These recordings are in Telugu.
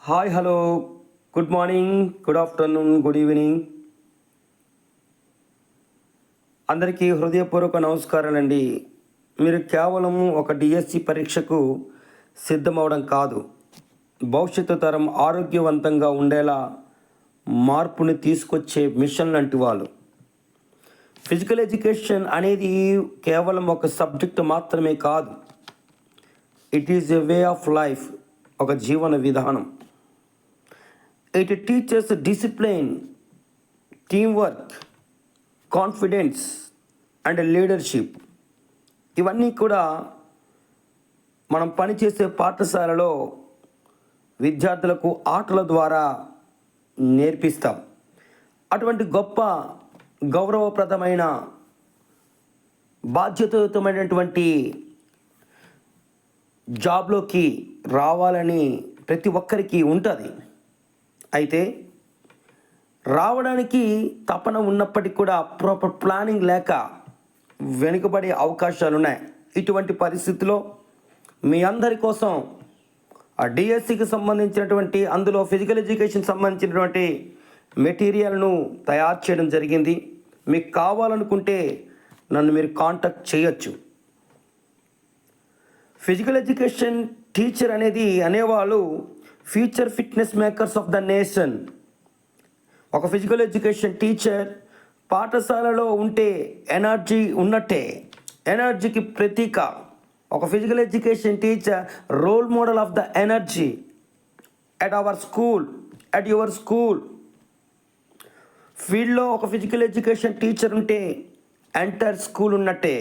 Hi hello good morning, good afternoon, good evening. అందరికీ హృదయపూర్వక నమస్కారాలండి. మీరు కేవలం ఒక డిఎస్సి పరీక్షకు సిద్ధమవడం కాదు, భవిష్యత్తు తరం ఆరోగ్యవంతంగా ఉండేలా మార్పుని తీసుకొచ్చే మిషన్ లాంటి వాళ్ళు. ఫిజికల్ ఎడ్యుకేషన్ అనేది కేవలం ఒక సబ్జెక్టు మాత్రమే కాదు, it is a way of life, ఒక జీవన విధానం. It teachers discipline, teamwork, confidence and leadership. ఇవన్నీ కూడా మనం పనిచేసే పాఠశాలలో విద్యార్థులకు ఆటల ద్వారా నేర్పిస్తాం. అటువంటి గొప్ప గౌరవప్రదమైన బాధ్యతాయుతమైనటువంటి జాబ్లోకి రావాలని ప్రతి ఒక్కరికి ఉంటుంది. అయితే రావడానికి తపన ఉన్నప్పటికీ కూడా ప్రాపర్ ప్లానింగ్ లేక వెనుకబడే అవకాశాలు ఉన్నాయి. ఇటువంటి పరిస్థితిలో మీ అందరి కోసం ఆ డిఎస్సికి సంబంధించినటువంటి, అందులో ఫిజికల్ ఎడ్యుకేషన్ సంబంధించినటువంటి మెటీరియల్ను తయారు చేయడం జరిగింది. మీకు కావాలనుకుంటే నన్ను మీరు కాంటాక్ట్ చేయొచ్చు. ఫిజికల్ ఎడ్యుకేషన్ టీచర్ అనేవాళ్ళు future fitness makers of the nation. ఒక ఫిజికల్ ఎడ్యుకేషన్ టీచర్ పాఠశాలలో ఉంటే ఎనర్జీ ఉన్నట్టే, ఎనర్జీకి ప్రతీక. ఒక physical education teacher role model of the energy at our school, at your school. ఫీల్డ్లో ఒక ఫిజికల్ ఎడ్యుకేషన్ టీచర్ ఉంటే ఎంటైర్ స్కూల్ ఉన్నట్టే.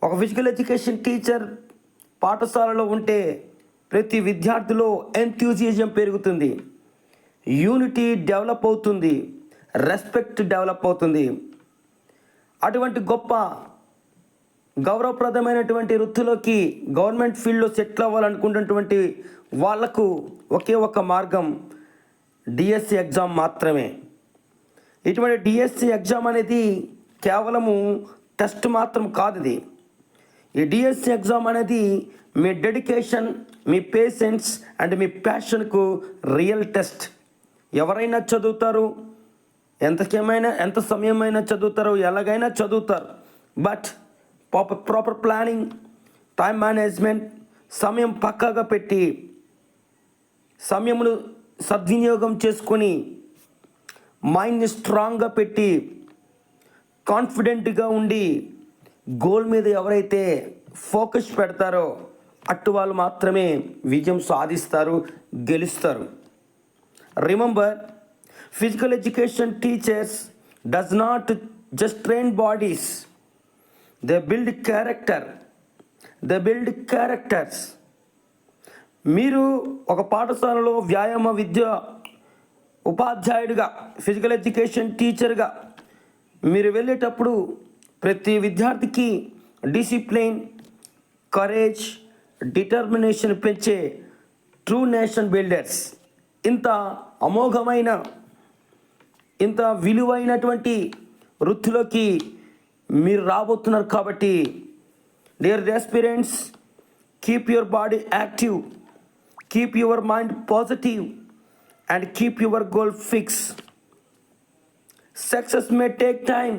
ఒక ఫిజికల్ ఎడ్యుకేషన్ టీచర్ పాఠశాలలో ఉంటే ప్రతి విద్యార్థిలో ఎంథ్యూజియాజం పెరుగుతుంది, యూనిటీ డెవలప్ అవుతుంది, రెస్పెక్ట్ డెవలప్ అవుతుంది. అటువంటి గొప్ప గౌరవప్రదమైనటువంటి వృత్తిలోకి గవర్నమెంట్ ఫీల్డ్లో సెటిల్ అవ్వాలనుకున్నటువంటి వాళ్లకు ఒకే ఒక మార్గం డిఎస్సి ఎగ్జామ్ మాత్రమే. ఇటువంటి డిఎస్సి ఎగ్జామ్ అనేది కేవలము టెస్ట్ మాత్రం కాదు. ఇది ఈ డిఎస్సి ఎగ్జామ్ అనేది మీ డెడికేషన్, మీ పేషెన్స్ అండ్ మీ ప్యాషన్కు రియల్ టెస్ట్. ఎవరైనా చదువుతారు, ఎంత సమయమైనా చదువుతారు, ఎలాగైనా చదువుతారు. But proper planning, time management, సమయం పక్కాగా పెట్టి సమయమును సద్వినియోగం చేసుకొని మైండ్ని స్ట్రాంగ్గా పెట్టి కాన్ఫిడెంట్గా ఉండి గోల్ మీద ఎవరైతే ఫోకస్ పెడతారో అటు వాళ్ళు మాత్రమే విజయం సాధిస్తారు, గెలుస్తారు. Remember, physical education teachers does not just train bodies, they build character, they build characters. మీరు ఒక పాఠశాలలో వ్యాయామ విద్య ఉపాధ్యాయుడిగా, ఫిజికల్ ఎడ్యుకేషన్ టీచర్గా మీరు వెళ్ళేటప్పుడు ప్రతి విద్యార్థికి డిసిప్లిన్, కరేజ్, డిటర్మినేషన్ పెంచే ట్రూ నేషన్ బిల్డర్స్. ఇంత అమోఘమైన, ఇంత విలువైనటువంటి వృత్తిలోకి మీరు రాబోతున్నారు. కాబట్టి dear aspirants, keep your body active, keep your mind positive and keep your goal fix. Success may take time.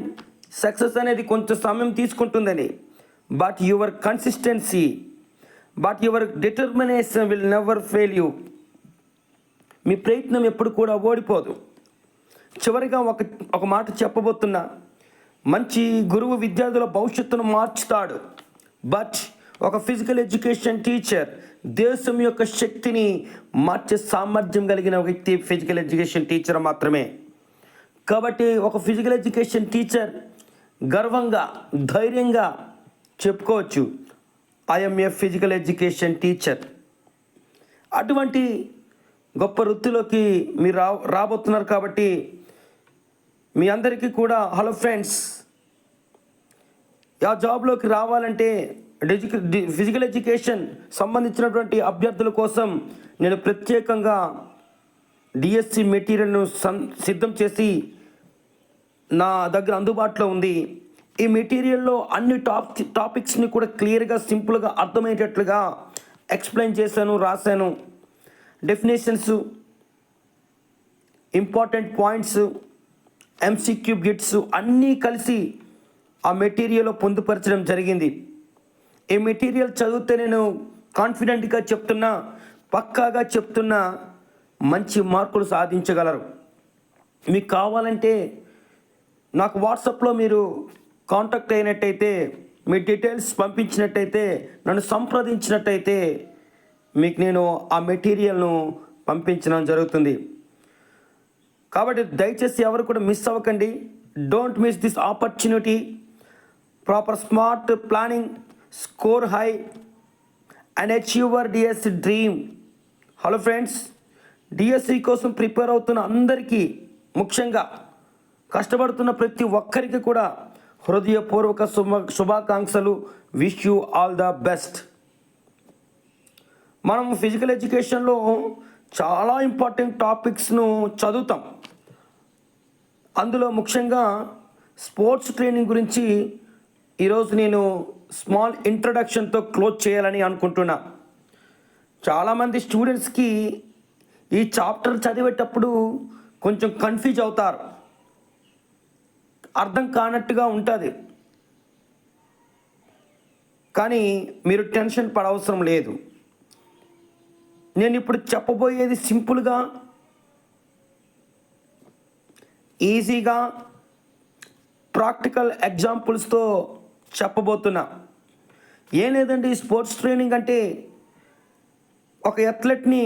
సక్సెస్ అనేది కొంచెం సమయం తీసుకుంటుందని, but your consistency, but your determination will never fail you. మీ ప్రయత్నం ఎప్పుడు కూడా ఓడిపోదు. చివరిగా ఒక మాట చెప్పబోతున్నా. మంచి గురువు విద్యార్థుల భవిష్యత్తును మార్చుతాడు, బట్ ఒక ఫిజికల్ ఎడ్యుకేషన్ టీచర్ దేశం యొక్క శక్తిని మార్చే సామర్థ్యం కలిగిన వ్యక్తి ఫిజికల్ ఎడ్యుకేషన్ టీచర్ మాత్రమే. కాబట్టి ఒక ఫిజికల్ ఎడ్యుకేషన్ టీచర్ గర్వంగా, ధైర్యంగా చెప్పుకోవచ్చు, I'm a physical education teacher. అటువంటి గొప్ప వృత్తిలోకి మీరు రాబోతున్నారు. కాబట్టి మీ అందరికీ కూడా హలో ఫ్రెండ్స్, ఆ జాబ్లోకి రావాలంటే ఫిజికల్ ఎడ్యుకేషన్ సంబంధించినటువంటి అభ్యర్థుల కోసం నేను ప్రత్యేకంగా డిఎస్సి మెటీరియల్ను సిద్ధం చేసి నా దగ్గర అందుబాటులో ఉంది. ఈ మెటీరియల్లో అన్ని టాపిక్స్ని కూడా క్లియర్గా, సింపుల్గా, అర్థమయ్యేటట్లుగా ఎక్స్ప్లెయిన్ చేశాను, రాశాను. Definitions, important points, MCQ bits అన్నీ కలిసి ఆ మెటీరియల్లో పొందుపరచడం జరిగింది. ఈ మెటీరియల్ చదివితే నేను కాన్ఫిడెంట్గా చెప్తున్నా, పక్కాగా చెప్తున్నా, మంచి మార్కులు సాధించగలరు. మీకు కావాలంటే నాకు వాట్సాప్లో మీరు కాంటాక్ట్ అయినట్టయితే, మీ డీటెయిల్స్ పంపించినట్టయితే, నన్ను సంప్రదించినట్టయితే మీకు నేను ఆ మెటీరియల్ను పంపించడం జరుగుతుంది. కాబట్టి దయచేసి ఎవరు కూడా మిస్ అవ్వకండి. Don't miss this opportunity. Proper smart planning, score high and achieve your DSC dream. Hello friends, DSC కోసం ప్రిపేర్ అవుతున్న అందరికీ, ముఖ్యంగా కష్టపడుతున్న ప్రతి ఒక్కరికి కూడా హృదయపూర్వక శుభాకాంక్షలు. Wish you all the best. మనం ఫిజికల్ ఎడ్యుకేషన్లో చాలా ఇంపార్టెంట్ టాపిక్స్ను చదువుతాం. అందులో ముఖ్యంగా స్పోర్ట్స్ ట్రైనింగ్ గురించి ఈరోజు నేను స్మాల్ ఇంట్రడక్షన్తో క్లోజ్ చేయాలని అనుకుంటున్నా. చాలామంది స్టూడెంట్స్కి ఈ చాప్టర్ చదివేటప్పుడు కొంచెం కన్ఫ్యూజ్ అవుతారు, అర్థం కానట్టుగా ఉంటుంది. కానీ మీరు టెన్షన్ పడవసరం లేదు. నేను ఇప్పుడు చెప్పబోయేది సింపుల్గా, ఈజీగా, ప్రాక్టికల్ ఎగ్జాంపుల్స్తో చెప్పబోతున్నా. ఏం లేదండి, స్పోర్ట్స్ ట్రైనింగ్ అంటే ఒక అథ్లెట్ని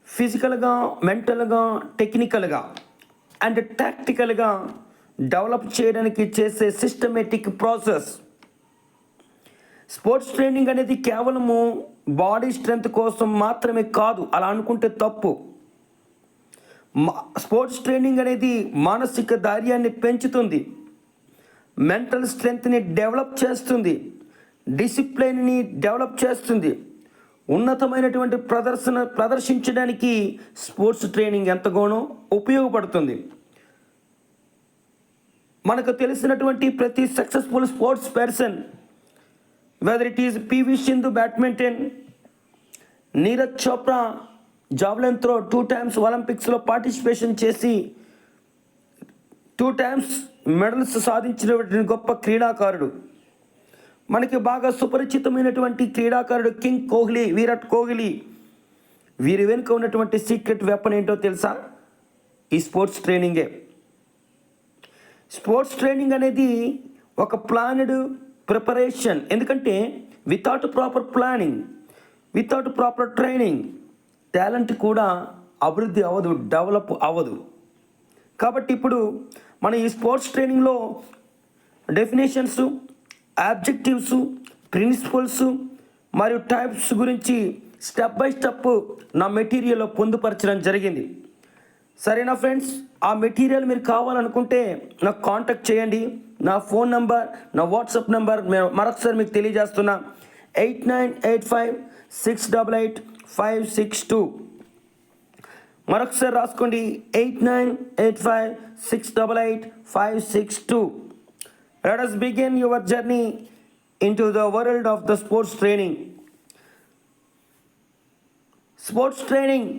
ఫిజికల్గా, మెంటల్గా, టెక్నికల్గా అండ్ టాక్టికల్గా డెవలప్ చేయడానికి చేసే సిస్టమేటిక్ ప్రాసెస్. స్పోర్ట్స్ ట్రైనింగ్ అనేది కేవలము బాడీ స్ట్రెంగ్త్ కోసం మాత్రమే కాదు, అలా అనుకుంటే తప్పు. స్పోర్ట్స్ ట్రైనింగ్ అనేది మానసిక ధైర్యాన్ని పెంచుతుంది, మెంటల్ స్ట్రెంగ్త్ని డెవలప్ చేస్తుంది, డిసిప్లైన్ని డెవలప్ చేస్తుంది. ఉన్నతమైనటువంటి ప్రదర్శించడానికి స్పోర్ట్స్ ట్రైనింగ్ ఎంతగానో ఉపయోగపడుతుంది. మనకు తెలిసినటువంటి ప్రతి successful sports person, whether it is PV Sindhu badminton, Neeraj Chopra javelin throw 2 times ఒలింపిక్స్లో పార్టిసిపేషన్ చేసి 2 times మెడల్స్ సాధించినటువంటి గొప్ప క్రీడాకారుడు. మనకి బాగా సుపరిచితమైనటువంటి క్రీడాకారుడు కింగ్ కోహ్లీ, విరాట్ కోహ్లీ. వీరి వెనుక ఉన్నటువంటి సీక్రెట్ వెపన్ ఏంటో తెలుసా? ఈ స్పోర్ట్స్ ట్రైనింగే. స్పోర్ట్స్ ట్రైనింగ్ అనేది ఒక ప్లానెడ్ ప్రిపరేషన్. ఎందుకంటే without proper planning, without proper training talent కూడా అభివృద్ధి అవ్వదు, డెవలప్ అవ్వదు. కాబట్టి ఇప్పుడు మన ఈ స్పోర్ట్స్ ట్రైనింగ్లో డెఫినేషన్స్, ఆబ్జెక్టివ్స్, ప్రిన్సిపల్స్ మరియు టైప్స్ గురించి స్టెప్ బై స్టెప్ నా మెటీరియల్లో పొందుపరచడం జరిగింది. సరేనా ఫ్రెండ్స్? ఆ మెటీరియల్ మీరు కావాలనుకుంటే నాకు కాంటాక్ట్ చేయండి. నా ఫోన్ నంబర్, నా వాట్సాప్ నంబర్ మరొకసారి మీకు తెలియజేస్తున్నా. 8985688562. మరొకసారి రాసుకోండి, 8985688562. Let us begin your journey into the world of the sports training. Sports training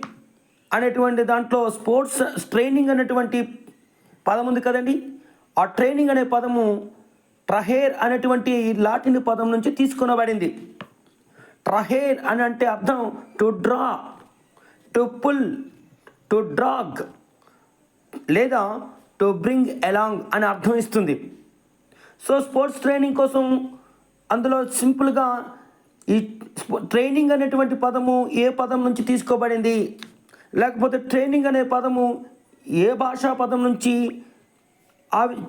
అనేటువంటి దాంట్లో స్పోర్ట్స్ ట్రైనింగ్ అనేటువంటి పదం ఉంది కదండి. ఆ ట్రైనింగ్ అనే పదము ట్రహేర్ అనేటువంటి లాటిన్ పదం నుంచి తీసుకొనబడింది. ట్రహేర్ అని అంటే అర్థం to draw, to pull, to drag లేదా టు బ్రింగ్ అలాంగ్ అని అర్థం ఇస్తుంది. సో స్పోర్ట్స్ ట్రైనింగ్ కోసం అందులో సింపుల్గా ఈ ట్రైనింగ్ అనేటువంటి పదము ఏ పదం నుంచి తీసుకోబడింది, లేకపోతే ట్రైనింగ్ అనే పదము ఏ భాషా పదం నుంచి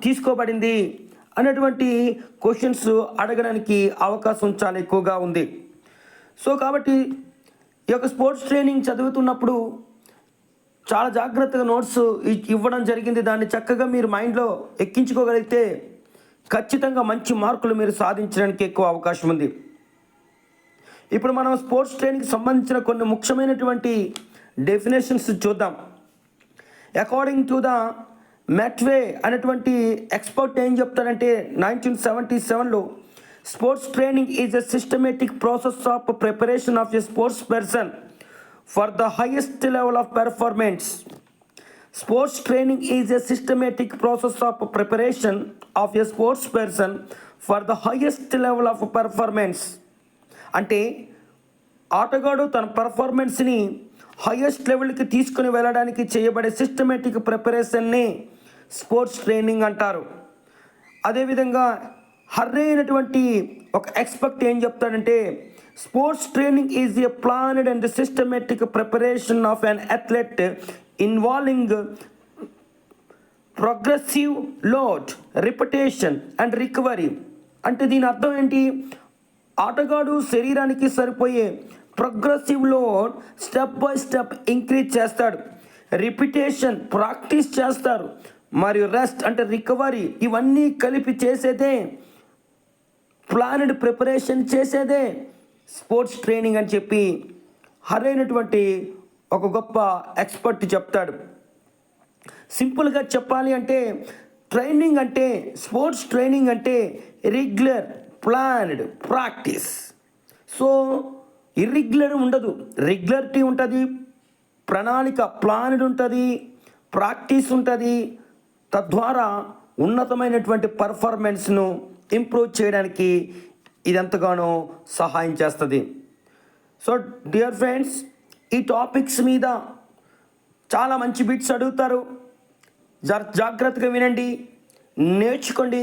తీసుకోబడింది అనేటువంటి క్వశ్చన్స్ అడగడానికి అవకాశం చాలా ఎక్కువగా ఉంది. సో కాబట్టి ఈ యొక్క స్పోర్ట్స్ ట్రైనింగ్ చదువుతున్నప్పుడు చాలా జాగ్రత్తగా నోట్స్ ఇవ్వడం జరిగింది. దాన్ని చక్కగా మీరు మైండ్లో ఎక్కించుకోగలిగితే ఖచ్చితంగా మంచి మార్కులు మీరు సాధించడానికి ఎక్కువ అవకాశం ఉంది. ఇప్పుడు మనం స్పోర్ట్స్ ట్రైనింగ్కి సంబంధించిన కొన్ని ముఖ్యమైనటువంటి డెఫినేషన్స్ చూద్దాం. అకార్డింగ్ టు ద మెట్వే అనేటువంటి ఎక్స్పర్ట్ ఏం చెప్తారంటే 1977లో sports training is a systematic process of preparation of a sports person for the highest level of performance. Sports training is a systematic process of preparation of a sports person for the highest level of performance. అంటే ఆటగాడు తన పర్ఫార్మెన్స్ని హైయెస్ట్ లెవెల్కి తీసుకుని వెళ్ళడానికి చేయబడే సిస్టమేటిక్ ప్రిపరేషన్ని స్పోర్ట్స్ ట్రైనింగ్ అంటారు. అదేవిధంగా హర్రే అయినటువంటి ఒక ఎక్స్పర్ట్ ఏం చెప్తాడంటే, sports training is a planned and systematic preparation of an athlete involving progressive load, repetition and recovery. అంటే దీని అర్థం ఏంటి? ఆటగాడు శరీరానికి సరిపోయే progressive load step by step increase చేస్తాడు, రిపిటేషన్ ప్రాక్టీస్ చేస్తారు, మరియు రెస్ట్ అంటే రికవరీ, ఇవన్నీ కలిపి చేసేదే, ప్లానెడ్ ప్రిపరేషన్ చేసేదే స్పోర్ట్స్ ట్రైనింగ్ అని చెప్పి హరైనటువంటి ఒక గొప్ప ఎక్స్పర్ట్ చెప్తాడు. సింపుల్గా చెప్పాలి అంటే ట్రైనింగ్ అంటే, స్పోర్ట్స్ ట్రైనింగ్ అంటే regular planned practice. So irregular ఉండదు, రెగ్యులరిటీ ఉంటుంది, ప్రణాళిక ప్లాన్డ్ ఉంటుంది, ప్రాక్టీస్ ఉంటుంది. తద్వారా ఉన్నతమైనటువంటి పర్ఫార్మెన్స్ను ఇంప్రూవ్ చేయడానికి ఇది ఎంతగానో సహాయం చేస్తుంది. సో డియర్ ఫ్రెండ్స్, ఈ టాపిక్స్ మీద చాలా మంచి బిట్స్ అడుగుతారు, జాగ్రత్తగా వినండి, నేర్చుకోండి.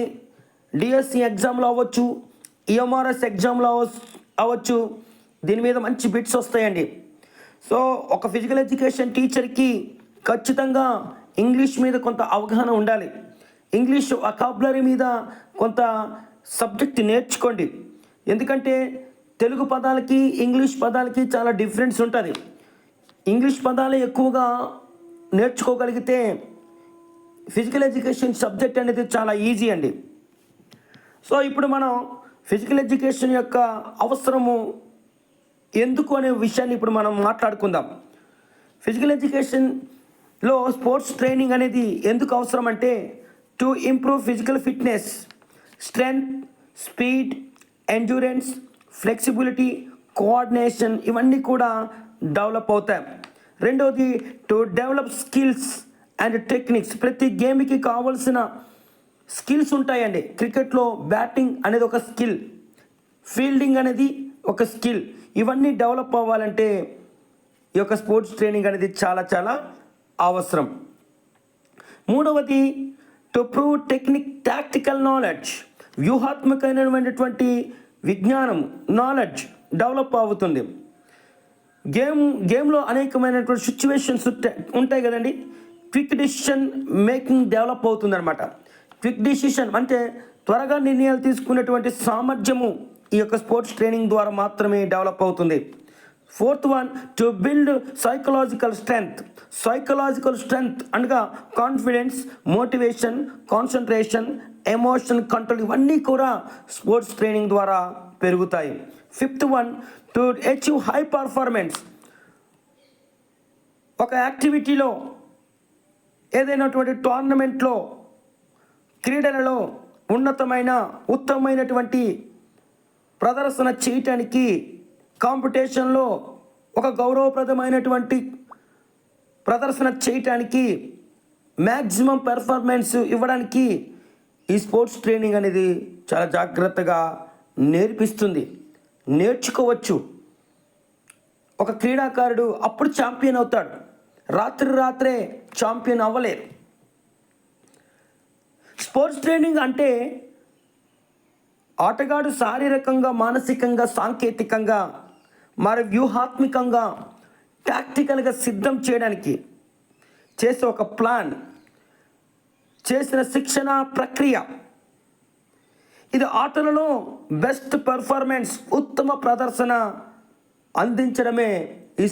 డిఎస్సి ఎగ్జామ్లో అవ్వచ్చు, ఈఎంఆర్ఎస్ ఎగ్జామ్లో అవ్వచ్చు, దీని మీద మంచి బిట్స్ వస్తాయండి. సో ఒక ఫిజికల్ ఎడ్యుకేషన్ టీచర్కి ఖచ్చితంగా ఇంగ్లీష్ మీద కొంత అవగాహన ఉండాలి. ఇంగ్లీష్ వొకాబులరీ మీద కొంత సబ్జెక్ట్ నేర్చుకోండి. ఎందుకంటే తెలుగు పదాలకి ఇంగ్లీష్ పదాలకి చాలా డిఫరెన్స్ ఉంటుంది. ఇంగ్లీష్ పదాలు ఎక్కువగా నేర్చుకోగలిగితే ఫిజికల్ ఎడ్యుకేషన్ సబ్జెక్ట్ అనేది చాలా ఈజీ అండి. సో ఇప్పుడు మనం ఫిజికల్ ఎడ్యుకేషన్ యొక్క అవసరము ఎందుకు అనే విషయాన్ని ఇప్పుడు మనం మాట్లాడుకుందాం. ఫిజికల్ ఎడ్యుకేషన్లో స్పోర్ట్స్ ట్రైనింగ్ అనేది ఎందుకు అవసరం అంటే, to improve physical fitness, strength, speed, endurance, flexibility, coordination, ఇవన్నీ కూడా డెవలప్ అవుతాయి. రెండవది, to develop skills and techniques. ప్రతి గేమ్కి కావాల్సిన స్కిల్స్ ఉంటాయండి. క్రికెట్లో బ్యాటింగ్ అనేది ఒక స్కిల్, ఫీల్డింగ్ అనేది ఒక స్కిల్. ఇవన్నీ డెవలప్ అవ్వాలంటే ఈ యొక్క స్పోర్ట్స్ ట్రైనింగ్ అనేది చాలా చాలా అవసరం. మూడవది, టు ప్రూవ్ టాక్టికల్ నాలెడ్జ్. వ్యూహాత్మకమైనటువంటి విజ్ఞానం, నాలెడ్జ్ డెవలప్ అవుతుంది. గేమ్లో అనేకమైనటువంటి సిచ్యువేషన్స్ ఉంటాయి కదండి. క్విక్ డిసిషన్ మేకింగ్ డెవలప్ అవుతుంది అనమాట. క్విక్ డిసిషన్ అంటే త్వరగా నిర్ణయాలు తీసుకునేటువంటి సామర్థ్యము ఈ యొక్క స్పోర్ట్స్ ట్రైనింగ్ ద్వారా మాత్రమే డెవలప్ అవుతుంది. Fourth one, to build psychological strength. Psychological strength అనగా confidence, motivation, concentration, emotion control, ఇవన్నీ కూడా స్పోర్ట్స్ ట్రైనింగ్ ద్వారా పెరుగుతాయి. Fifth one, to achieve high performance. ఒక యాక్టివిటీలో, ఏదైనటువంటి టోర్నమెంట్లో, క్రీడలలో ఉత్తమమైనటువంటి ప్రదర్శన చేయటానికి, కాంపిటీషన్లో ఒక గౌరవప్రదమైనటువంటి ప్రదర్శన చేయటానికి, మ్యాక్సిమం పెర్ఫార్మెన్స్ ఇవ్వడానికి ఈ స్పోర్ట్స్ ట్రైనింగ్ అనేది చాలా జాగ్రత్తగా నేర్పిస్తుంది. నేర్చుకోవచ్చు. ఒక క్రీడాకారుడు అప్పుడు ఛాంపియన్ అవుతాడు, రాత్రే ఛాంపియన్ అవ్వలేరు. స్పోర్ట్స్ ట్రైనింగ్ అంటే ఆటగాడు శారీరకంగా, మానసికంగా, సాంకేతికంగా, మరి వ్యూహాత్మకంగా, టాక్టికల్గా సిద్ధం చేయడానికి చేసే ఒక ప్లాన్, చేసిన శిక్షణ ప్రక్రియ. ఇది ఆటలలో బెస్ట్ పెర్ఫార్మెన్స్, ఉత్తమ ప్రదర్శన అందించడమే ఈ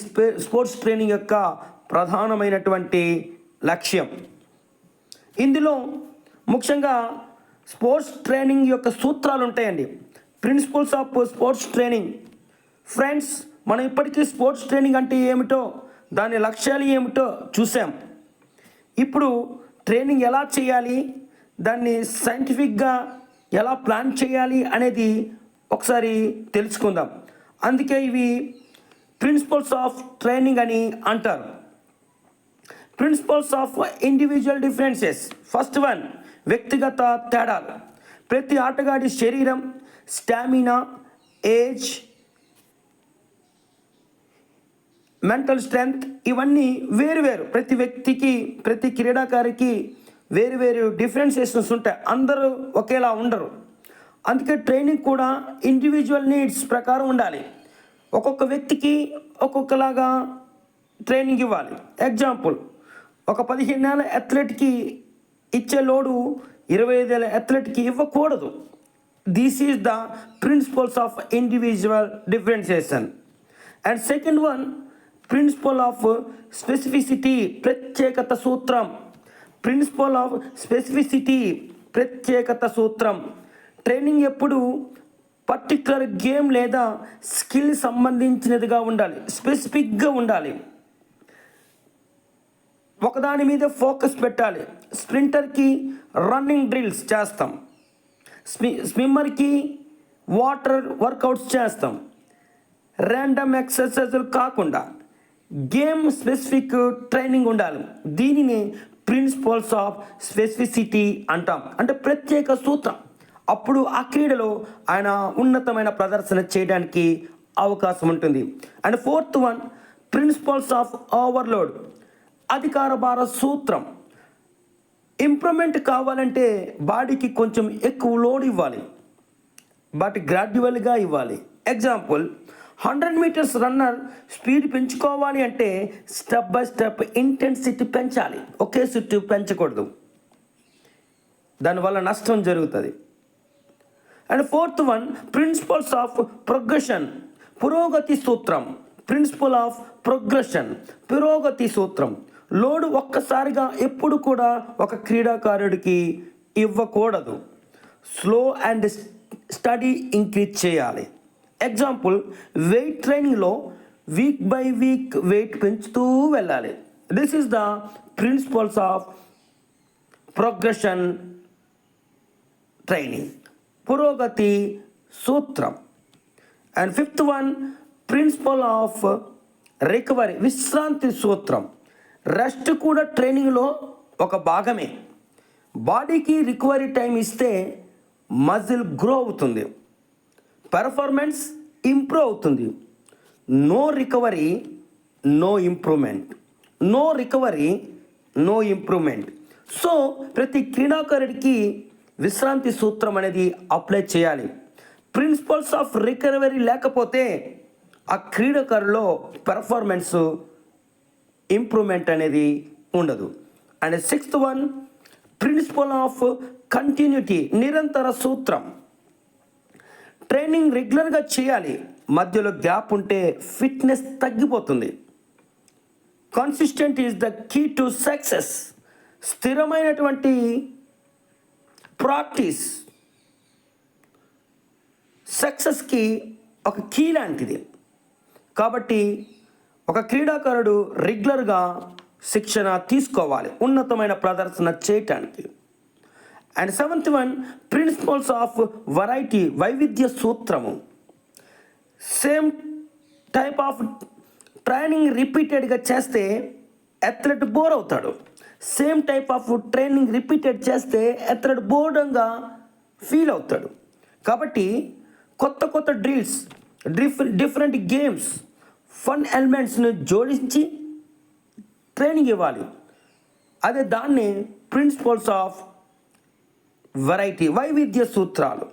స్పోర్ట్స్ ట్రైనింగ్ యొక్క ప్రధానమైనటువంటి లక్ష్యం. ఇందులో ముఖ్యంగా స్పోర్ట్స్ ట్రైనింగ్ యొక్క సూత్రాలు ఉంటాయండి. Principles of sports training. Friends, మనం ఇప్పటికీ స్పోర్ట్స్ ట్రైనింగ్ అంటే ఏమిటో, దాని లక్ష్యాలు ఏమిటో చూసాం. ఇప్పుడు ట్రైనింగ్ ఎలా చేయాలి, దాన్ని సైంటిఫిక్గా ఎలా ప్లాన్ చేయాలి అనేది ఒకసారి తెలుసుకుందాం. అందుకే ఇవి ప్రిన్సిపల్స్ ఆఫ్ ట్రైనింగ్ అని అంటారు. Principles of individual differences. First one, వ్యక్తిగత తేడాలు. ప్రతి ఆటగాడి శరీరం, స్టామినా, ఏజ్, మెంటల్ స్ట్రెంగ్త్ ఇవన్నీ వేరు. ప్రతి వ్యక్తికి, ప్రతి క్రీడాకారికి వేరు డిఫరెన్షియేషన్స్ ఉంటాయి. అందరూ ఒకేలా ఉండరు. అందుకే ట్రైనింగ్ కూడా ఇండివిజువల్ నీడ్స్ ప్రకారం ఉండాలి. ఒక్కొక్క వ్యక్తికి ఒక్కొక్కలాగా ట్రైనింగ్ ఇవ్వాలి. ఎగ్జాంపుల్, ఒక 15 ఏళ్ళ అథ్లెట్కి ఇచ్చే లోడు 25 ఏళ్ళ అథ్లెట్కి ఇవ్వకూడదు. This is the principles of individual differentiation. And second one, principle of specificity, ప్రత్యేకత సూత్రం. ప్రిన్సిపల్ ఆఫ్ స్పెసిఫిసిటీ, ప్రత్యేకత సూత్రం. ట్రైనింగ్ ఎప్పుడు పర్టిక్యులర్ గేమ్ లేదా స్కిల్ సంబంధించినదిగా ఉండాలి, స్పెసిఫిక్గా ఉండాలి, ఒకదాని మీద ఫోకస్ పెట్టాలి. స్ప్రింటర్కి రన్నింగ్ డ్రిల్స్ చేస్తాం, స్విమ్మర్కి వాటర్ వర్కౌట్స్ చేస్తాం. ర్యాండమ్ ఎక్సర్సైజులు కాకుండా గేమ్ స్పెసిఫిక్ ట్రైనింగ్ ఉండాలి. దీనిని ప్రిన్సిపల్స్ ఆఫ్ స్పెసిఫిసిటీ అంటాం, అంటే ప్రత్యేక సూత్రం. అప్పుడు ఆ క్రీడలో ఆయన ఉన్నతమైన ప్రదర్శన చేయడానికి అవకాశం ఉంటుంది. And fourth one, principles of overload, అధికార భార సూత్రం. ఇంప్రూవ్మెంట్ కావాలంటే బాడీకి కొంచెం ఎక్కువ లోడ్ ఇవ్వాలి, బట్ గ్రాడ్యువల్గా ఇవ్వాలి. ఎగ్జాంపుల్, 100 మీటర్స్ రన్నర్ స్పీడ్ పెంచుకోవాలి అంటే స్టెప్ బై స్టెప్ ఇంటెన్సిటీ పెంచాలి, ఒకే చుట్టూ పెంచకూడదు, దానివల్ల నష్టం జరుగుతుంది. And fourth one, principles of progression, పురోగతి సూత్రం. ప్రిన్సిపల్ ఆఫ్ ప్రోగ్రెషన్, పురోగతి సూత్రం. లోడ్ ఒక్కసారిగా ఎప్పుడు కూడా ఒక క్రీడాకారుడికి ఇవ్వకూడదు, స్లో అండ్ స్టడీ ఇంక్రీజ్ చేయాలి. ఎగ్జాంపుల్, వెయిట్ ట్రైనింగ్లో వీక్ బై వీక్ వెయిట్ పెంచుతూ వెళ్ళాలి. This is the principles of progression training, పురోగతి సూత్రం. And fifth one, principle of recovery, విశ్రాంతి సూత్రం. రెస్ట్ కూడా ట్రైనింగ్లో ఒక భాగమే. బాడీకి రికవరీ టైం ఇస్తే మజిల్ గ్రో అవుతుంది, పెర్ఫార్మెన్స్ ఇంప్రూవ్ అవుతుంది. No recovery no improvement, no recovery no improvement. So ప్రతి క్రీడాకారుడికి విశ్రాంతి సూత్రం అనేది అప్లై చేయాలి. ప్రిన్సిపల్స్ ఆఫ్ రికవరీ లేకపోతే ఆ క్రీడాకారులో పెర్ఫార్మెన్స్ ఇంప్రూవ్మెంట్ అనేది ఉండదు. And sixth one, principle of continuity, నిరంతర సూత్రం. ట్రైనింగ్ రెగ్యులర్గా చేయాలి, మధ్యలో గ్యాప్ ఉంటే ఫిట్నెస్ తగ్గిపోతుంది. Consistent is the key to success. స్థిరమైనటువంటి ప్రాక్టీస్ సక్సెస్కి ఒక కీ లాంటిది. కాబట్టి ఒక క్రీడాకారుడు రెగ్యులర్గా శిక్షణ తీసుకోవాలి ఉన్నతమైన ప్రదర్శన చేయటానికి. And seventh one, principles of variety, వైవిధ్య సూత్రము. సేమ్ టైప్ ఆఫ్ ట్రైనింగ్ రిపీటెడ్గా చేస్తే అథ్లెట్ బోర్ అవుతాడు. Same type of training repeated చేస్తే అథ్లెట్ బోర్డంగా ఫీల్ అవుతాడు. కాబట్టి కొత్త కొత్త డ్రిల్స్, డిఫరెంట్ గేమ్స్, ఫన్ ఎలిమెంట్స్ని జోడించి ట్రైనింగ్ ఇవ్వాలి. అదే దాన్ని ప్రిన్సిపల్స్ ఆఫ్ వెరైటీ, వైవిధ్య సూత్రాలు.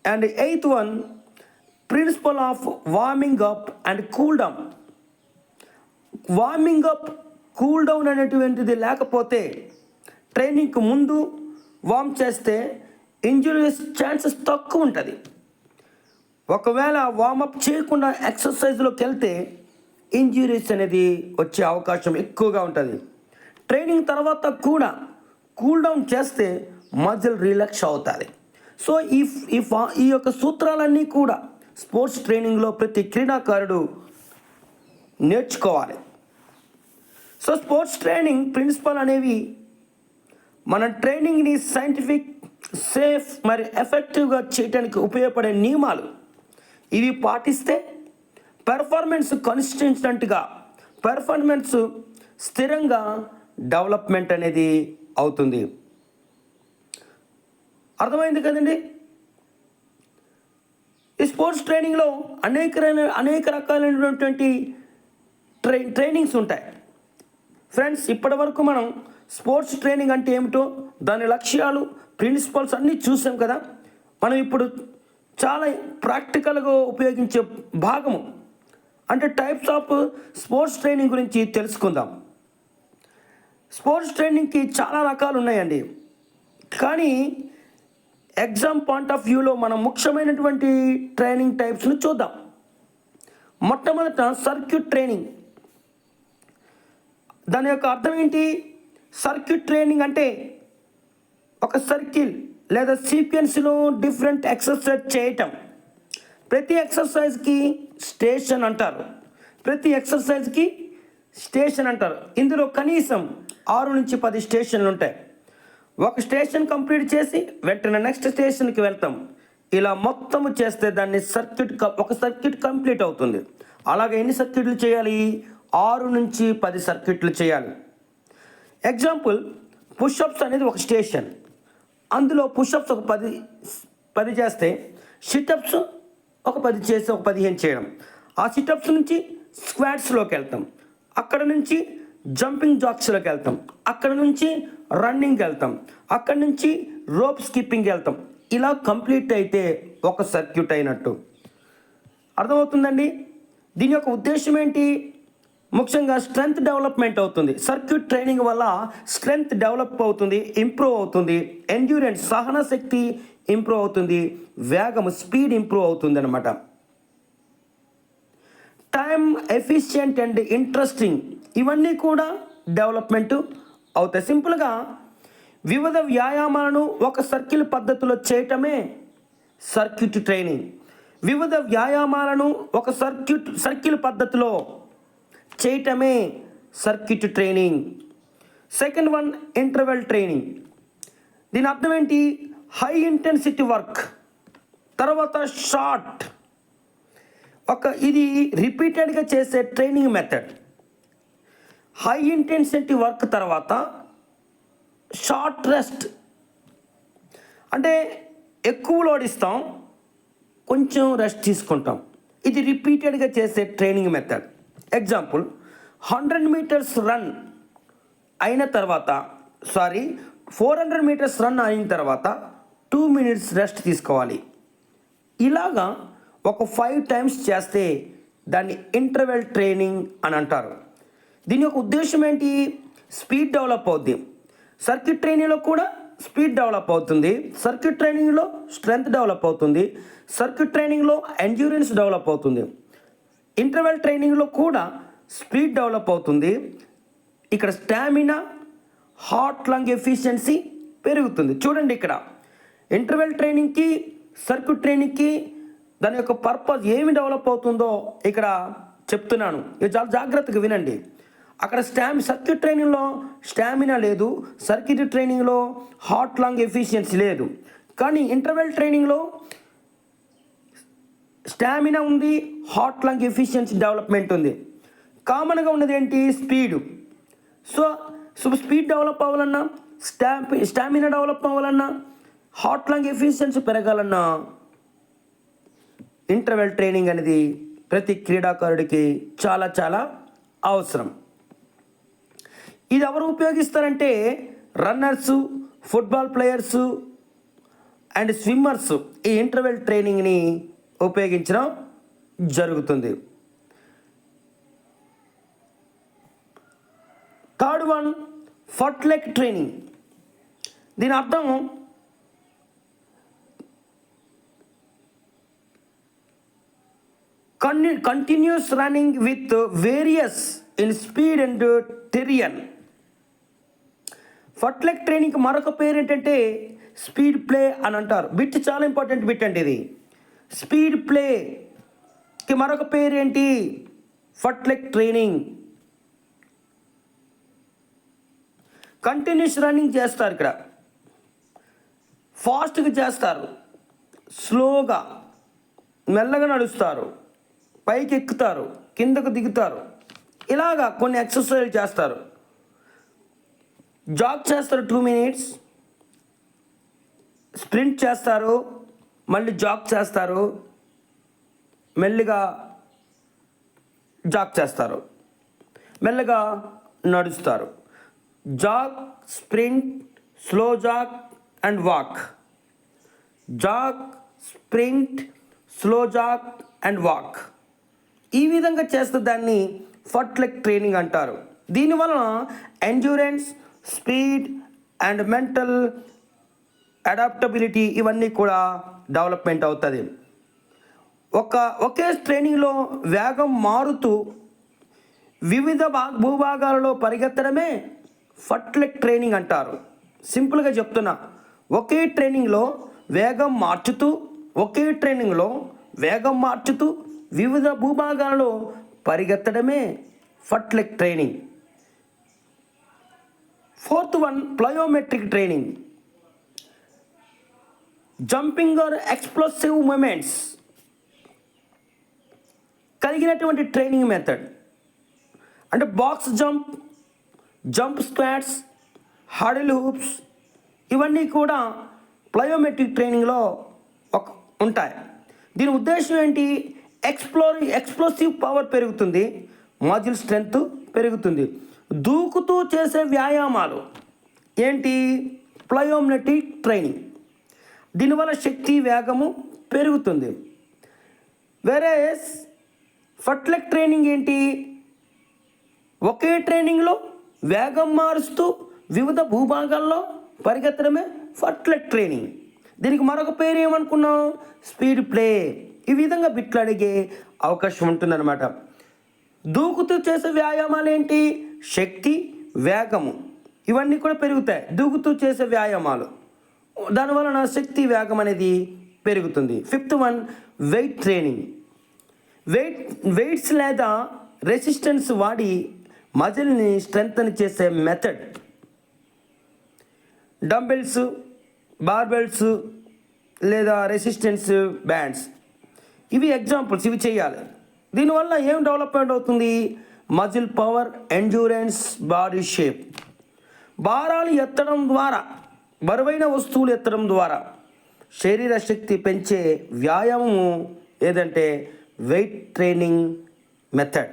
And eighth one, principle of warming up and cool down. Warming up, cool down అనేటువంటిది లేకపోతే ట్రైనింగ్కి ముందు వార్మ్ చేస్తే ఇంజురీస్ ఛాన్సెస్ తక్కువ ఉంటుంది. ఒకవేళ వార్మప్ చేయకుండా ఎక్సర్సైజ్లోకి వెళ్తే ఇంజురీస్ అనేది వచ్చే అవకాశం ఎక్కువగా ఉంటుంది. ట్రైనింగ్ తర్వాత కూడా కూల్ డౌన్ చేస్తే మజిల్ రిలాక్స్ అవుతుంది. సో ఈ యొక్క సూత్రాలన్నీ కూడా స్పోర్ట్స్ ట్రైనింగ్లో ప్రతి క్రీడాకారుడు నేర్చుకోవాలి. సో స్పోర్ట్స్ ట్రైనింగ్ ప్రిన్సిపల్ అనేవి మన ట్రైనింగ్ని సైంటిఫిక్, సేఫ్ మరి ఎఫెక్టివ్గా చేయడానికి ఉపయోగపడే నియమాలు. ఇవి పాటిస్తే పెర్ఫార్మెన్స్ కన్సిస్టెంట్గా, పెర్ఫార్మెన్స్ స్థిరంగా డెవలప్మెంట్ అనేది అవుతుంది. అర్థమైంది కదండి. ఈ స్పోర్ట్స్ ట్రైనింగ్లో అనేక రకాలైనటువంటి ట్రైనింగ్స్ ఉంటాయి. ఫ్రెండ్స్, ఇప్పటి వరకు మనం స్పోర్ట్స్ ట్రైనింగ్ అంటే ఏమిటో, దాని లక్ష్యాలు, ప్రిన్సిపల్స్ అన్నీ చూసాం కదా. మనం ఇప్పుడు చాలా ప్రాక్టికల్గా ఉపయోగించే భాగము అంటే టైప్స్ ఆఫ్ స్పోర్ట్స్ ట్రైనింగ్ గురించి తెలుసుకుందాం. స్పోర్ట్స్ ట్రైనింగ్కి చాలా రకాలు ఉన్నాయండి. కానీ ఎగ్జామ్ పాయింట్ ఆఫ్ వ్యూలో మనం ముఖ్యమైనటువంటి ట్రైనింగ్ టైప్స్ను చూద్దాం. మొట్టమొదట సర్క్యూట్ ట్రైనింగ్. దాని యొక్క అర్థం ఏంటి? సర్క్యూట్ ట్రైనింగ్ అంటే ఒక సర్కిల్ లేదా సీక్వెన్స్లో డిఫరెంట్ ఎక్సర్సైజ్ చేయటం. ప్రతి ఎక్సర్సైజ్కి స్టేషన్ అంటారు. ఇందులో కనీసం 6 నుంచి 10 స్టేషన్లు ఉంటాయి. ఒక స్టేషన్ కంప్లీట్ చేసి వెంటనే నెక్స్ట్ స్టేషన్కి వెళ్తాం. ఇలా మొత్తము చేస్తే దాన్ని ఒక సర్క్యూట్ కంప్లీట్ అవుతుంది. అలాగే ఎన్ని సర్క్యూట్లు చేయాలి? 6 నుంచి 10 సర్క్యూట్లు చేయాలి. ఎగ్జాంపుల్, పుషప్స్ అనేది ఒక స్టేషన్. అందులో పుషప్స్ ఒక 10 చేస్తే, సిటప్స్ ఒక 10 చేసి ఒక 15 చేయడం. ఆ సిటప్స్ నుంచి స్క్వాట్స్లోకి వెళ్తాం, అక్కడ నుంచి జంపింగ్ జాక్స్లోకి వెళ్తాం, అక్కడ నుంచి రన్నింగ్కి వెళ్తాం, అక్కడ నుంచి రోప్ స్కిప్పింగ్కి వెళ్తాం. ఇలా కంప్లీట్ అయితే ఒక సర్క్యూట్ అయినట్టు. అర్థమవుతుందండి? దీని యొక్క ఉద్దేశం ఏంటి? ముఖ్యంగా స్ట్రెంగ్త్ డెవలప్మెంట్ అవుతుంది. సర్క్యూట్ ట్రైనింగ్ వల్ల స్ట్రెంగ్త్ డెవలప్ అవుతుంది, ఇంప్రూవ్ అవుతుంది. ఎండ్యూరెన్స్, సహన శక్తి ఇంప్రూవ్ అవుతుంది. వేగం, స్పీడ్ ఇంప్రూవ్ అవుతుంది అన్నమాట. టైమ్ ఎఫిషియంట్ అండ్ ఇంట్రెస్టింగ్, ఇవన్నీ కూడా డెవలప్మెంట్ అవుతాయి. సింపుల్గా వివిధ వ్యాయామాలను ఒక సర్కిల్ పద్ధతిలో చేయటమే సర్క్యూట్ ట్రైనింగ్. వివిధ వ్యాయామాలను ఒక సర్కిల్ పద్ధతిలో చేయటమే circuit training. Second one, interval training. దీని అర్థం ఏంటి? హై ఇంటెన్సిటీ వర్క్, తర్వాత షార్ట్, ఇది రిపీటెడ్గా చేసే training method. High intensity work తర్వాత షార్ట్ రెస్ట్, అంటే ఎక్కువ లోడ్ ఇస్తాం, కొంచెం రెస్ట్ తీసుకుంటాం. ఇది రిపీటెడ్గా చేసే training method. Example, 100 metres run అయిన తర్వాత 400 మీటర్స్ రన్ అయిన తర్వాత 2 మినిట్స్ రెస్ట్ తీసుకోవాలి. ఇలాగా ఒక 5 టైమ్స్ చేస్తే దాన్ని ఇంటర్వెల్ ట్రైనింగ్ అని అంటారు. దీని యొక్క ఉద్దేశం ఏంటి? స్పీడ్ డెవలప్ అవుద్ది. సర్క్యూట్ ట్రైనింగ్లో కూడా స్పీడ్ డెవలప్ అవుతుంది, సర్క్యూట్ ట్రైనింగ్లో స్ట్రెంగ్త్ డెవలప్ అవుతుంది, సర్క్యూట్ ట్రైనింగ్లో ఎండ్యూరెన్స్ డెవలప్ అవుతుంది, ఇంటర్వెల్ ట్రైనింగ్లో కూడా స్పీడ్ డెవలప్ అవుతుంది. ఇక్కడ స్టామినా, హార్ట్ లంగ్ ఎఫిషియన్సీ పెరుగుతుంది. చూడండి, ఇక్కడ ఇంటర్వెల్ ట్రైనింగ్కి సర్క్యూట్ ట్రైనింగ్కి దాని యొక్క పర్పస్ ఏమి డెవలప్ అవుతుందో ఇక్కడ చెప్తున్నాను. ఇది చాలా జాగ్రత్తగా వినండి. అక్కడ సర్క్యూట్ ట్రైనింగ్లో స్టామినా లేదు, సర్క్యూట్ ట్రైనింగ్లో హార్ట్ లంగ్ ఎఫిషియన్సీ లేదు. కానీ ఇంటర్వెల్ ట్రైనింగ్లో స్టామినా ఉంది, హార్ట్ లంగ్ ఎఫిషియన్సీ డెవలప్మెంట్ ఉంది. కామన్గా ఉన్నది ఏంటి? స్పీడు. సో స్పీడ్ డెవలప్ అవ్వాలన్నా, స్టామినా డెవలప్ అవ్వాలన్నా, హార్ట్ లంగ్ ఎఫిషియన్సీ పెరగాలన్నా ఇంటర్వెల్ ట్రైనింగ్ అనేది ప్రతి క్రీడాకారుడికి చాలా చాలా అవసరం. ఇది ఎవరు ఉపయోగిస్తారంటే runners, football players and swimmers ఈ ఇంటర్వెల్ ట్రైనింగ్ని ఉపయోగించడం జరుగుతుంది. Third one, fartlek training. దీని అర్థం continuous running with various in speed and terrain. Fartlek ట్రైనింగ్కి మరొక పేరు ఏంటంటే స్పీడ్ ప్లే అని అంటారు. బిట్ చాలా ఇంపార్టెంట్ బిట్ అండి ఇది. స్పీడ్ ప్లేకి మరొక పేరు ఏంటి? ఫర్ట్లెక్ ట్రైనింగ్. కంటిన్యూస్ రన్నింగ్ చేస్తారు, ఇక్కడ ఫాస్ట్గా చేస్తారు, స్లోగా మెల్లగా నడుస్తారు, పైకి ఎక్కుతారు, కిందకు దిగుతారు, ఇలాగా కొన్ని ఎక్సర్సైజ్ చేస్తారు. జాగ్ చేస్తారు 2 minutes, స్ప్రింట్ చేస్తారు, మళ్ళీ జాగ్ చేస్తారు, మెల్లిగా జాగ్ చేస్తారు, మెల్లగా నడుస్తారు. Jog, sprint, slow jog and walk. Jog, sprint, slow jog and walk. ఈ విధంగా చేస్తే దాన్ని ఫుట్ లెగ్ ట్రైనింగ్ అంటారు. దీనివలన endurance, speed and mental adaptability ఇవన్నీ కూడా డెవలప్మెంట్ అవుతుంది. ఒకే ట్రైనింగ్లో వేగం మారుతూ వివిధ భూభాగాలలో పరిగెత్తడమే ఫుట్ లెగ్ ట్రైనింగ్ అంటారు. సింపుల్గా చెప్తున్నా, ఒకే ట్రైనింగ్లో వేగం మార్చుతూ వివిధ భూభాగాలలో పరిగెత్తడమే fartlek training. 4th one, plyometric training. Jumping or explosive movements కలిగినటువంటి ట్రైనింగ్ మెథడ్. అంటే box jump squats, hurdle hops ఇవన్నీ కూడా ప్లయోమెట్రిక్ ట్రైనింగ్లో ఉంటాయి. దీని ఉద్దేశం ఏంటి? ఎక్స్ప్లోసివ్ పవర్ పెరుగుతుంది, మజిల్ స్ట్రెంగ్త్ పెరుగుతుంది. దూకుతూ చేసే వ్యాయామాలు ఏంటి? Plyometric training. దీనివల్ల శక్తి, వేగము పెరుగుతుంది. వేరేస్ ఫుట్ లెగ్ ట్రైనింగ్ ఏంటి? ఒకే ట్రైనింగ్లో వేగం మారుస్తూ వివిధ భూభాగాల్లో పరిగెత్తడమే ఫుట్ లెగ్ ట్రైనింగ్. దీనికి మరొక పేరు ఏమనుకున్నాం? Speed play. ఈ విధంగా బిట్లు అడిగే అవకాశం ఉంటుందన్నమాట. దూకుతూ చేసే వ్యాయామాలు ఏంటి? శక్తి, వేగము ఇవన్నీ కూడా పెరుగుతాయి దూకుతూ చేసే వ్యాయామాలు. దానివలన శక్తి, వేగం అనేది పెరుగుతుంది. 5th one, weight training. Weights లేదా రెసిస్టెన్స్ వాడి మజిల్ని స్ట్రెంగ్తన్ చేసే మెథడ్. డంబెల్స్, బార్బెల్స్ లేదా రెసిస్టెన్స్ బ్యాండ్స్ ఇవి ఎగ్జాంపుల్స్. ఇవి చేయాలి. దీనివల్ల ఏం డెవలప్మెంట్ అవుతుంది? Muscle power, endurance, body shape. భారాలు ఎత్తడం ద్వారా, బరువైన వస్తువులు ఎత్తడం ద్వారా శరీర శక్తి పెంచే వ్యాయామము ఏదంటే weight training method.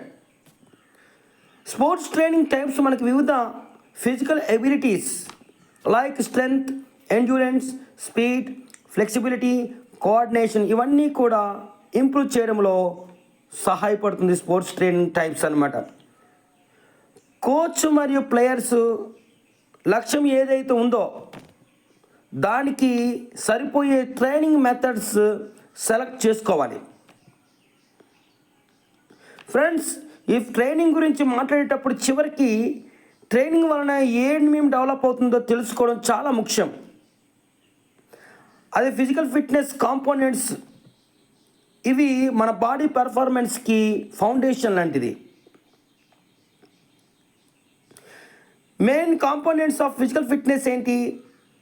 Sports training types మనకి వివిధ physical abilities like strength, endurance, speed, flexibility, coordination ఇవన్నీ కూడా ఇంప్రూవ్ చేయడంలో సహాయపడుతుంది స్పోర్ట్స్ ట్రైనింగ్ టైప్స్ అన్నమాట. కోచ్ మరియు ప్లేయర్స్ లక్ష్యం ఏదైతే ఉందో దానికి సరిపోయే ట్రైనింగ్ మెథడ్స్ సెలెక్ట్ చేసుకోవాలి. ఫ్రెండ్స్, ఈ ట్రైనింగ్ గురించి మాట్లాడేటప్పుడు చివరికి ట్రైనింగ్ వలన ఏమేమి డెవలప్ అవుతుందో తెలుసుకోవడం చాలా ముఖ్యం. అదే ఫిజికల్ ఫిట్నెస్ కాంపోనెంట్స్ ఇవి మన బాడీ పెర్ఫార్మెన్స్కి ఫౌండేషన్ లాంటిది. Main components of physical fitness ఏంటి?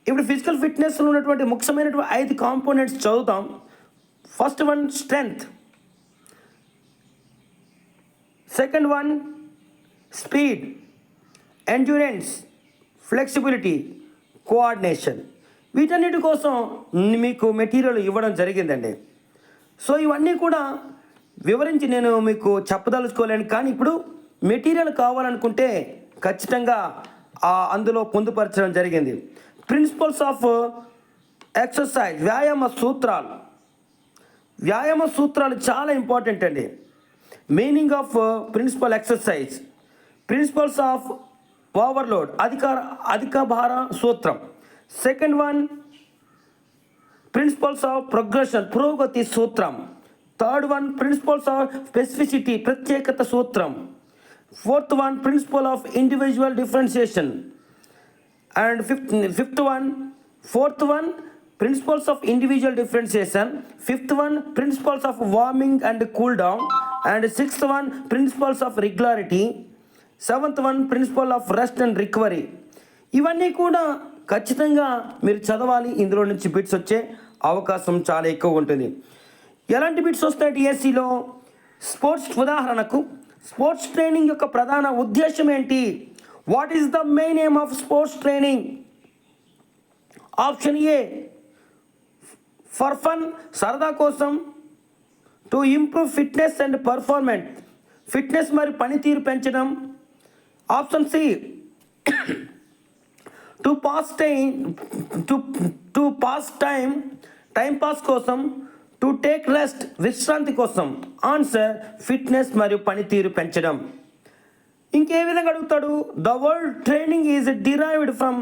ఇప్పుడు ఫిజికల్ ఫిట్నెస్లో ఉన్నటువంటి ముఖ్యమైనటువంటి 5 కాంపోనెంట్స్ చదువుతాం. First one strength, second one speed, endurance, flexibility, coordination. వీటన్నిటి కోసం మీకు మెటీరియల్ ఇవ్వడం జరిగిందండి. సో ఇవన్నీ కూడా వివరించి నేను మీకు చెప్పదలుచుకోలేను. కానీ ఇప్పుడు మెటీరియల్ కావాలనుకుంటే ఖచ్చితంగా అందులో పొందుపరచడం జరిగింది. ప్రిన్సిపల్స్ ఆఫ్ ఎక్సర్సైజ్, వ్యాయామ సూత్రాలు చాలా ఇంపార్టెంట్ అండి. Meaning of principle exercise, principles of overload, అధిక భార సూత్రం. Second one principles of progression, పురోగతి సూత్రం. Third one principles of specificity, ప్రత్యేకత సూత్రం. Fourth one principle of individual differentiation. And fourth one principles of individual differentiation. Fifth one principles of warming and cool down. And sixth one principles of regularity. Seventh one principle of rest and recovery. ఇవన్నీ కూడా ఖచ్చితంగా మీరు చదవాలి. ఇందులో నుంచి బిట్స్ వచ్చే అవకాశం చాలా ఎక్కువ ఉంటుంది. ఎలాంటి బిట్స్ వస్తాయి డిఎస్సిలో? స్పోర్ట్స్ ఉదాహరణకు స్పోర్ట్స్ ట్రైనింగ్ యొక్క ప్రధాన ఉద్దేశం ఏంటి? What is the main aim of sports training? Option A for fun, సరదా కోసం. To improve fitness and performance, fitness మరియు పనితీరు పెంచడం. Option C to pass time, time pass కోసం. టు టేక్ రెస్ట్, విశ్రాంతి కోసం. ఆన్సర్ ఫిట్నెస్ మరియు పనితీరు పెంచడం. ఇంకే విధంగా అడుగుతాడు, the word training is derived from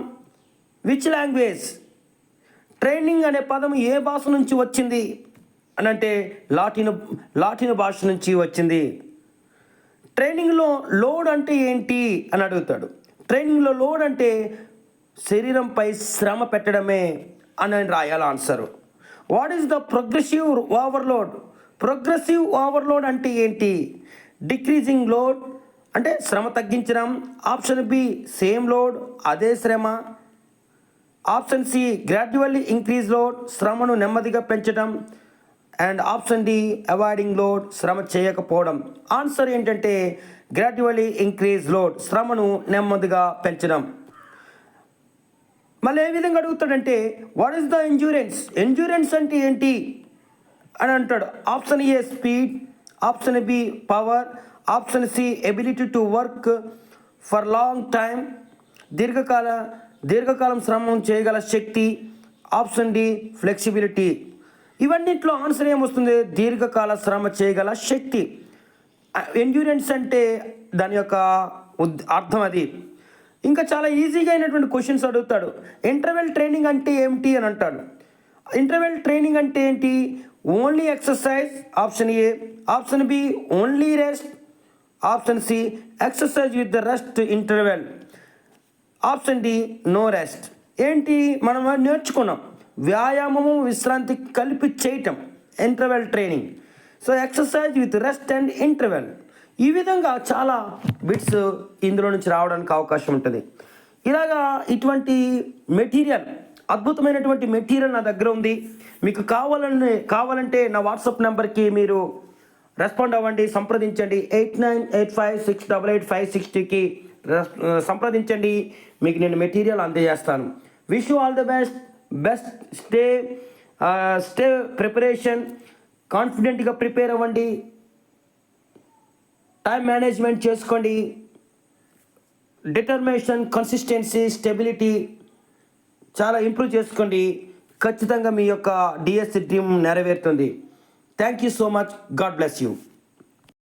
which language? Training అనే పదం ఏ భాష నుంచి వచ్చింది అని అంటే లాటిన్ భాష నుంచి వచ్చింది. ట్రైనింగ్లో లోడ్ అంటే ఏంటి అని అడుగుతాడు. ట్రైనింగ్లో లోడ్ అంటే శరీరంపై శ్రమ పెట్టడమే అని రాయాలి answer. What is the progressive overload? Progressive overload అంటే ఏంటి? డిక్రీజింగ్ లోడ్ అంటే శ్రమ తగ్గించడం. ఆప్షన్ బి సేమ్ లోడ్, అదే శ్రమ. Option C gradually increase load, శ్రమను నెమ్మదిగా పెంచడం. And option D avoiding load, శ్రమ చేయకపోవడం. ఆన్సర్ ఏంటంటే గ్రాడ్యువల్లీ ఇంక్రీజ్ లోడ్, శ్రమను నెమ్మదిగా పెంచడం. మళ్ళీ ఏ విధంగా అడుగుతాడంటే what is the endurance? Endurance అంటే ఏంటి అని అంటాడు. Option A speed, option B power, option C ability to work for long time, దీర్ఘకాలం శ్రమం చేయగల శక్తి. Option D flexibility. ఇవన్నిట్లో ఆన్సర్ ఏమొస్తుంది? దీర్ఘకాల శ్రమ చేయగల శక్తి. ఎండ్యూరెన్స్ అంటే దాని యొక్క అర్థం అది. ఇంకా చాలా ఈజీగా అయినటువంటి క్వశ్చన్స్ అడుగుతాడు. ఇంటర్వెల్ ట్రైనింగ్ అంటే ఏమిటి అని అంటాడు. ఇంటర్వెల్ ట్రైనింగ్ అంటే ఏంటి? Only exercise, option A. Option B only rest, option C exercise with the rest interval. Option D no rest. ఏంటి మనం నేర్చుకున్నాం? వ్యాయామము విశ్రాంతి కలిపి చేయటం interval training. So exercise with rest and interval. ఈ విధంగా చాలా బిట్స్ ఇందులో నుంచి రావడానికి అవకాశం ఉంటుంది. ఇలాగా ఇటువంటి మెటీరియల్, అద్భుతమైనటువంటి మెటీరియల్ నా దగ్గర ఉంది. మీకు కావాలంటే నా వాట్సాప్ నెంబర్కి మీరు రెస్పాండ్ అవ్వండి, సంప్రదించండి. 8985688560కి సంప్రదించండి. మీకు నేను మెటీరియల్ అందజేస్తాను. Wish you all the best. Stay preparation, కాన్ఫిడెంట్గా ప్రిపేర్ అవ్వండి. టైం మేనేజ్మెంట్ చేసుకోండి. డిటర్మినేషన్, కన్సిస్టెన్సీ, స్టెబిలిటీ చాలా ఇంప్రూవ్ చేసుకోండి. ఖచ్చితంగా మీ యొక్క డిఎస్సి డ్రీమ్ నెరవేరుతుంది. Thank you so much. God bless you.